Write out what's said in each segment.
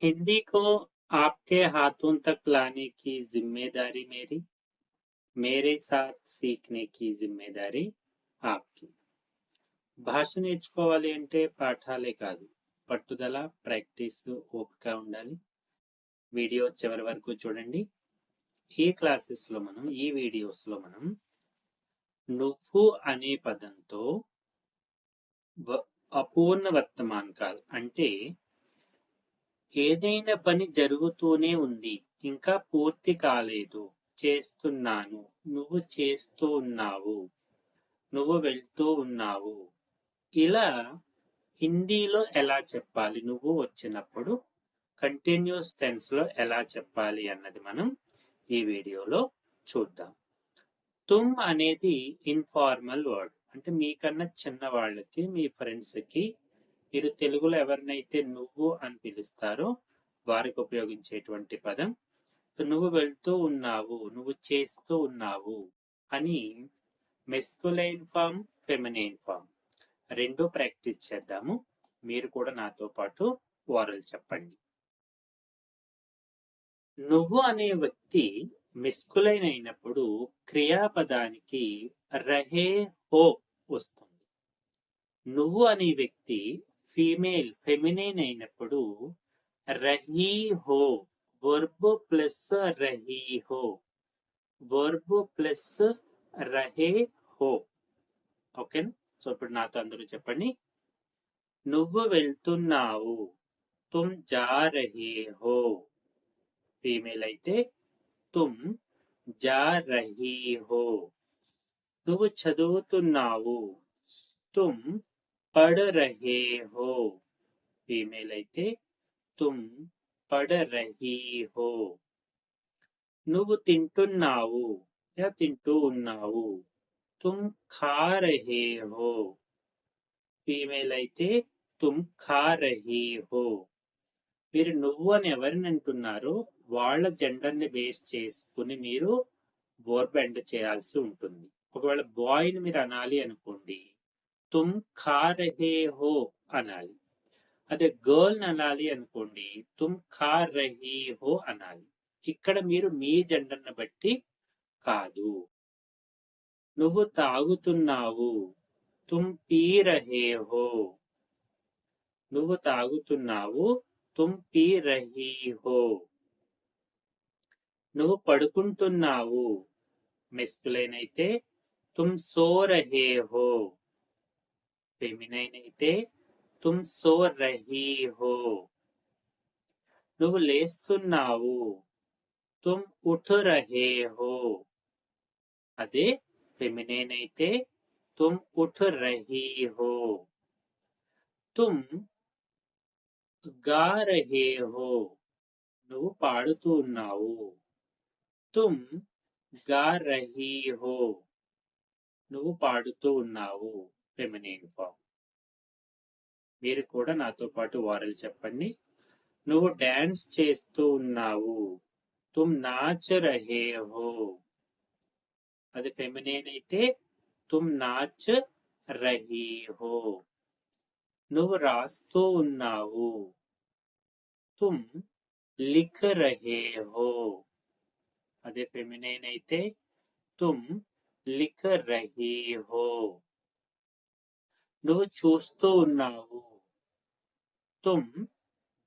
हिंदी को आपके हाथों तक लाने की जिम्मेदारी मेरी, मेरे साथ सीखने की जिम्मेदारी आपकी. భాష నేర్చుకోవాలి అంటే పాఠాలే కాదు, పట్టుదల, ప్రాక్టీస్, ఓపిక ఉండాలి. వీడియో చివరి వరకు చూడండి. ఈ క్లాసెస్లో మనం, ఈ వీడియోస్లో మనం నువ్వు అనే పదంతో అపూర్ణ వర్తమానకాలు అంటే ఏదైనా పని జరుగుతూనే ఉంది, ఇంకా పూర్తి కాలేదు, చేస్తున్నాను, నువ్వు చేస్తూ ఉన్నావు, నువ్వు వెళ్తూ ఉన్నావు, ఇలా హిందీలో ఎలా చెప్పాలి, నువ్వు వచ్చినప్పుడు కంటిన్యూస్ టెన్స్ లో ఎలా చెప్పాలి అన్నది మనం ఈ వీడియోలో చూద్దాం. తుమ్ అనేది ఇన్ఫార్మల్ వర్డ్, అంటే మీకన్నా చిన్న వాళ్ళకి, మీ ఫ్రెండ్స్ కి మీరు తెలుగులో ఎవరినైతే నువ్వు అని పిలుస్తారో వారికి ఉపయోగించేటువంటి పదం. నువ్వు వెళ్తూ ఉన్నావు, నువ్వు చేస్తూ ఉన్నావు అని మెస్కులైన్ ఫామ్, ఫెమినైన్ ఫామ్ రెండు ప్రాక్టీస్ చేద్దాము. మీరు కూడా నాతో పాటు ఓరల్ చెప్పండి. నువ్వు అనే వ్యక్తి మెస్కులైన్ అయినప్పుడు క్రియాపదానికి రహే హో వస్తుంది. నువ్వు అనే వ్యక్తి ఫీమేల్, ఫెమినైన్ అయినప్పుడు రహీ హో, వర్బ్ ప్లస్ రహీ హో, వర్బ్ ప్లస్ రహే హో. ఓకేనా? సో ఇప్పుడు నాతో అందరూ చెప్పండి. నువ్వు వెళ్తున్నావు, తుమ్ జా రహే హో. ఫీమేల్ అయితే తుమ్ జా రహీ హో. నువ్వు చదువుతున్నావు, తుమ్ పఢ్ రహే హో. ఫీమేల్ అయితే తుమ్ పఢ్ రహీ హో. నువ్వు తింటున్నావు, యా తింటూ ఉన్నావు, తుమ్ ఖా రహే హో. ఫీమేల్ అయితే తుమ్ ఖా రహీ హో. మీరు నువ్వు అని ఎవరిని అంటున్నారో వాళ్ళ జెండర్ ని బేస్ చేసుకుని మీరు వర్బ్ ఎండ్ చేయాల్సి ఉంటుంది. ఒకవేళ బాయ్ ని మీరు అనాలి అనుకోండి, తుమ్ ఖా రహే హో అనాలి. అదే గర్ల్ ని అనాలి అనుకోండి, తుమ్ ఖా రహీ హో అనాలి. ఇక్కడ మీరు మీ జెండర్ ని బట్టి కాదు. నువ్వు తాగుతున్నావు, తుమ్ పీ రహే హో. నువ్వు తాగుతున్నావు, తుమ్ పీ రహీ హో. నువ్వు పడుకుంటున్నావు, మెస్కులైన్ అయితే తుమ్ సో రహే హో. ఫెమినైన్ అయితే తుమ్ సో రహీ హో. నువ్వు లేస్తున్నావు, తుమ్ ఉఠ్ రహే హో. అదే ఫెమినైన్ అయితే తుమ్ ఉఠ్ రహీ హో. తుమ్ గా రహే హో. నువ్వు పాడుతూ ఉన్నావు, తుమ్ గా రహీ హో. నువ్వు పాడుతూ ఉన్నావు, ఫెమినైన్ ఫామ్. మీరు కూడా నాతో పాటు ఓరల్ చెప్పండి. నువ్వు డాన్స్ చేస్తూ ఉన్నావు, తుమ్ నాచ్ రహే హో. అది ఫెమినైన్ అయితే తుమ్ నాచ్ రహీ హో. నువ్వు రాస్తూ ఉన్నావు, తుమ్ లిఖ్ రహే హో. అదే ఫెమినైన్ అయితే తుమ్ లిఖ్ రహీ హో. నువ్వు చూస్తూ ఉన్నావు, తుమ్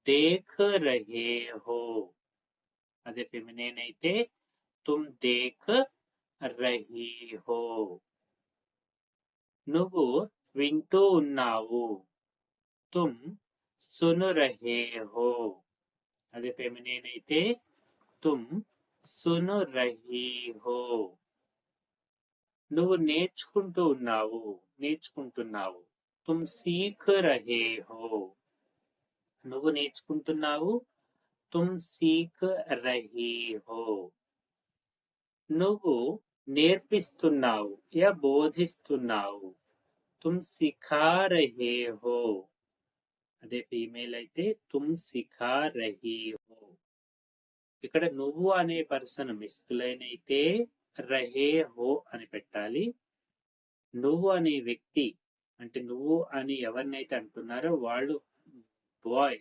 దేఖ్ రహే హో. అదే ఫెమినైన్ అయితే తుమ్ దేఖ్ రహీ హో. నువ్వు వింటూ ఉన్నావు, తుమ్ సున్ రహే హో. అదే ఫెమినైన్ అయితే తుమ్ సున్ రహీ హో. నువ్వు నేర్చుకుంటూ ఉన్నావు, నేర్చుకుంటున్నావు, తుమ్ సీఖ్ రహే హో. నువ్వు నేర్చుకుంటున్నావు, తుమ్ సీఖ్ రహీ హో. నువ్వు నేర్పిస్తున్నావు, యా బోధిస్తున్నావు, తుమ్ సిఖా రహే హో. అదే ఫీమేల్ అయితే తుమ్ సిఖా రహీ హో. ఇక్కడ నువ్వు అనే పర్సన్ మెస్కులైన్ అయితే రహే హో అని పెట్టాలి. నువ్వు అనే వ్యక్తి అంటే నువ్వు అని ఎవరినైతే అంటున్నారో వాళ్ళు బాయ్,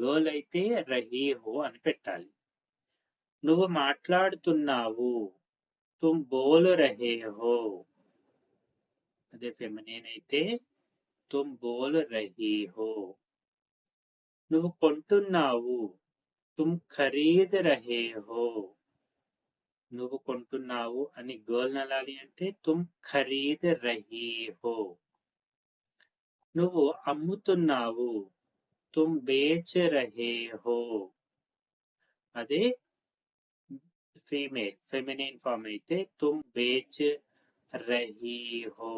గర్ల్ అయితే రహీ హో అని పెట్టాలి. నువ్వు మాట్లాడుతున్నావు, తుమ్ బోల్ రహే హో. అదే ఫెమినిన్ అయితే తుమ్ బోల్ రహీ హో. నువ్వు కొంటున్నావు, తుమ్ ఖరీద్ రహే హో. నువ్వు కొంటున్నావు అని గర్ల్ అనాలి అంటే తుమ్ ఖరీద్ రహీ హో. నువ్వు అమ్ముతున్నావు, తుమ్ బేచ్ రహే హో. అదే ఫీమేల్ ఫెమినిన్ ఫామ్ అయితే తుమ్ బేచ్ రహీ హో.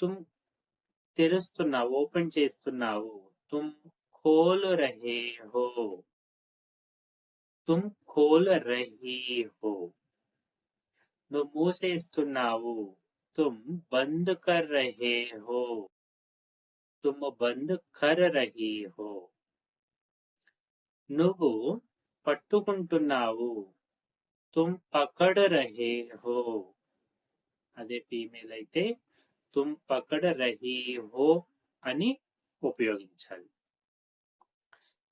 తుమ్ తెరుస్తున్నావు, ఓపెన్ చేస్తున్నావు, తుమ్ ఖోల్ రహే హో. తుమ్ ఖోల్ రహీ హో. నువ్వు మూసేస్తున్నావు, తుమ్ బంద్ కర్ రహే హో. తుమ్ బంద్ కర్ రహీ హో. నువ్వు పట్టుకుంటున్నావు, తుమ్ పకడ్ రహే హో. అదే ఫీమేల్ అయితే తుమ్ పకడ్ రహీ హో అని ఉపయోగించాలి.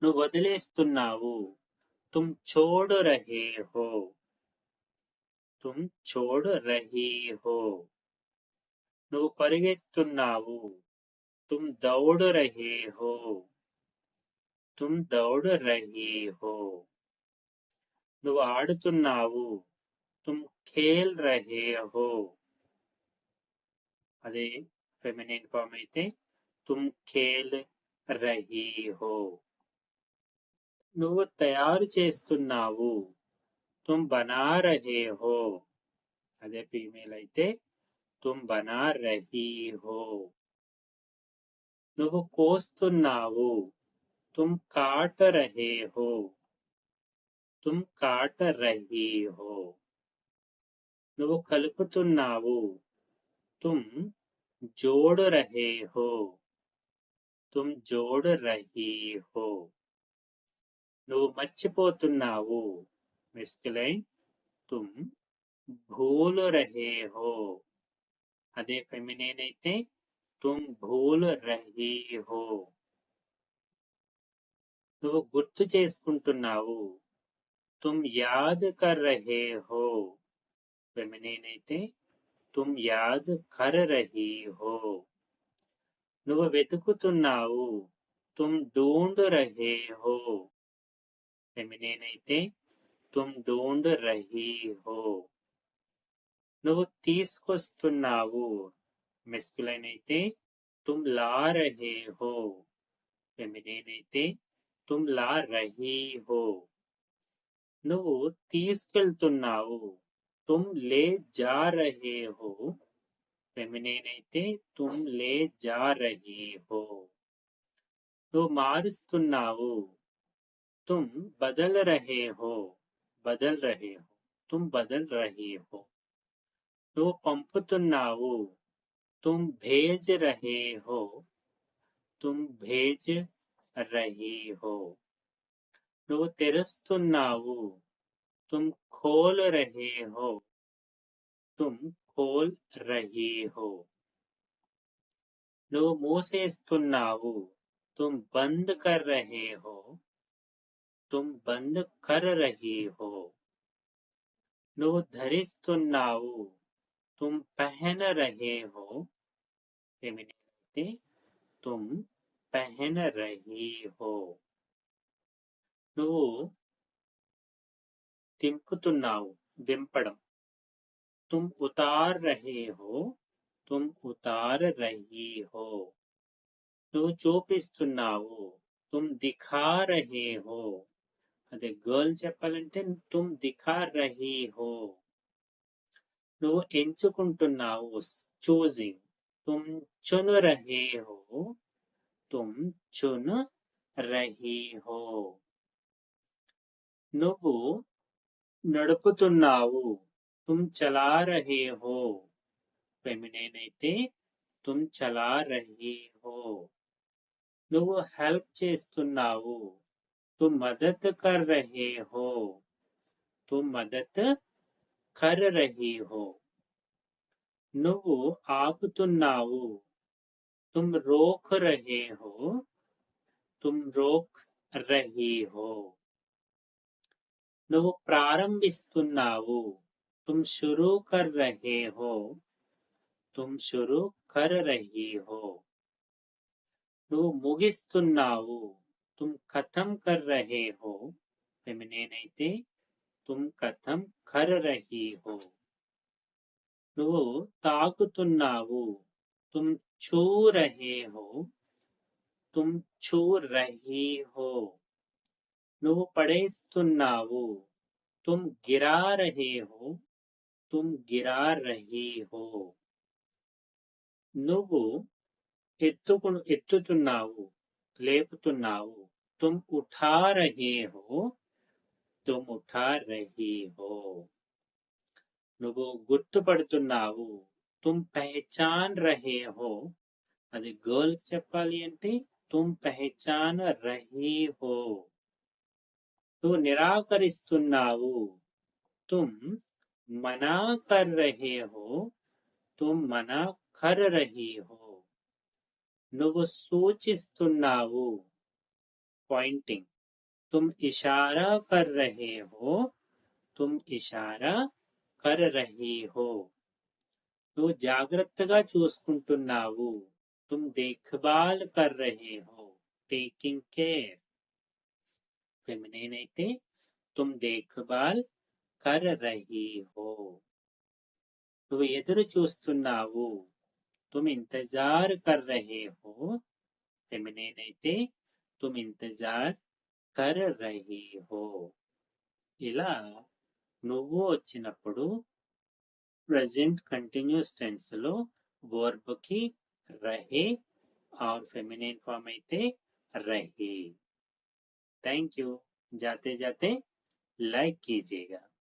నువ్వు వదిలేస్తున్నావు, తుమ్ చోడ్ రహే హో. తుమ్ చోడ్ రహీ హో. నువ్వు పరిగెత్తున్నావు, తుమ్ దౌడ్ రహే హో. తుమ్ దౌడ్ రహీ హో. నువ్వు ఆడుతున్నావు, తుమ్ ఖేల్ రహే హో. అదే ఫెమినిన్ ఫామ్ అయితే తుమ్ ఖేల్ రహీ హో. నువ్వు తయారు చేస్తున్నావు, తుమ్ బనా రహే హో. అదే ఫీమేల్ అయితే తుమ్ బనా రహీ హో. నువ్వు కోస్తున్నావు, తుమ్ కాట్ రహే హో. తుమ్ కాట్ రహీ హో. నువ్వు కలుపుతున్నావు, తుమ్ జోడ్ రహే హో. తుమ్ జోడ్ రహీ హో. నువ్వు మర్చిపోతున్నావు, మెస్కులైన్ తుమ్ భూల్ రహే హో. అదే ఫెమినిన్ అయితే తుమ్ భూల్ రహీ హో. నువ్వు గుర్తు చేసుకుంటున్నావు, తుమ్ యాద్ కర్ రహే హో. ఫెమినిన్ అయితే తుమ్ యాద్ కర్ రహీ హో. నువ్వు వెతుకుతున్నావు, తుమ్ ఢూంఢ్ రహే హో. ఫెమినిన్ అయితే తుమ్ ఢూంఢ్ రహీ హో. నువ్వు తీసుకొస్తున్నావు, మెస్కులైన్ అయితే తుమ్ లా రహే హో. ఫెమినిన్ అయితే తుమ్ లా రహీ హో. నువ్వు తీసుకెళ్తున్నావు, తుమ్ లే జా రహే హో. ఫెమినిన్ అయితే తుమ్ లే జా రహీ హో. నువ్వు మారుస్తున్నావు, తుమ్ బదల్ రహే హో. బదల్ రహే హో. తుమ్ బదల్ రహీ హో. నువ్వు పంపుతున్నావు, తుమ్ భేజ్ రహే హో. తుమ్ భేజ్ రహీ హో. నువ్వు తెరుస్తున్నావు, తుమ్ ఖోల్ రహే హో. తుమ్ ఖోల్ రహీ హో. నువ్వు మూసేస్తున్నావు, తుమ్ బంద్ కర్ రహే హో. తుమ్ బంద్ కర్ రహీ హో. నువ్వు ధరిస్తున్నావు, తుమ్ పహన్ రహే హో. ఫెమినిన్ అయితే తుమ్ పహన్ రహీ హో. నువ్వు దింపుతున్నావు, దింపడం, తుమ్ ఉతార్ రహే హో. తుమ్ ఉతార్ రహీ హో. నువ్వు చూపిస్తున్నావు, తుమ్ దిఖా రహే హో. అదే గర్ల్ చెప్పాలంటే తుమ్ దిఖా రహీ హో. నువ్వు ఎంచుకుంటున్నావు, చూజింగ్, తుమ్ చున్ రహే హో. తుమ్ చున్ రహీ హో. నువ్వు నడుపుతున్నావు, తుమ్ చలా రహే హో. ఫెమినిన్ అయితే తుమ్ చలా రహీ హో. నువ్వు హెల్ప్ చేస్తున్నావు, తుమ్ మదద్ కర్ రహే హో. తుమ్ మదద్ కర్ రహీ హో. నువ్వు ఆపుతున్నావు, తుమ్ రోక్ రహే హో. तुम रोक रही हो. నువ్వు ప్రారంభిస్తున్నావు. तुम शुरू कर रहे हो. तुम शुरू कर रही हो. నువ్వు ముగిస్తున్నావు. तुम खत्म कर रहे हो. ఫెమినైన్ అయితే तुम खत्म कर रही हो. నువ్వు తాకుతున్నావు. तुम छू रहे हो. तुम छू रही हो. నువ్వు పడేస్తున్నావు. तुम गिरा रहे हो. तुम गिरा रही हो. నువ్వు ఎత్తుతున్నావు, లేపుతున్నావు. तुम उठा रहे हो. तुम उठा रही हो. నువ్వు గుర్తుపడుతున్నావు. तुम पहचान रहे हो. అది గర్ల్ కి చెప్పాలి అంటే तुम पहचान रही हो. నువ్వు నిరాకరిస్తున్నావు. तुम मना कर रहे हो. तुम मना कर रही हो. నువ్వు సూచిస్తున్నావు. పాయింటింగ్. तुम इशारा कर रहे हो. तुम इशारा कर रही हो. నువ్వు జాగ్రత్తగా చూసుకుంటున్నావు. तुम देखभाल कर रहे हो. Taking care. ఫెమినైన్ అయితే तुम देखभाल कर रही हो. నువ్వు ఎదురు చూస్తున్నావు. तुम इंतजार कर रहे हो. ఫెమినైన్ అయితే तुम इंतजार कर रही हो. ఇలా నువ్వు వచ్చినప్పుడు प्रेजेंट कंटिन्यूस टेंस లో वर्ब की रहे और फेमिनिन फॉर्म అయితే रही. Thank you. जाते जाते लाइक कीजिएगा.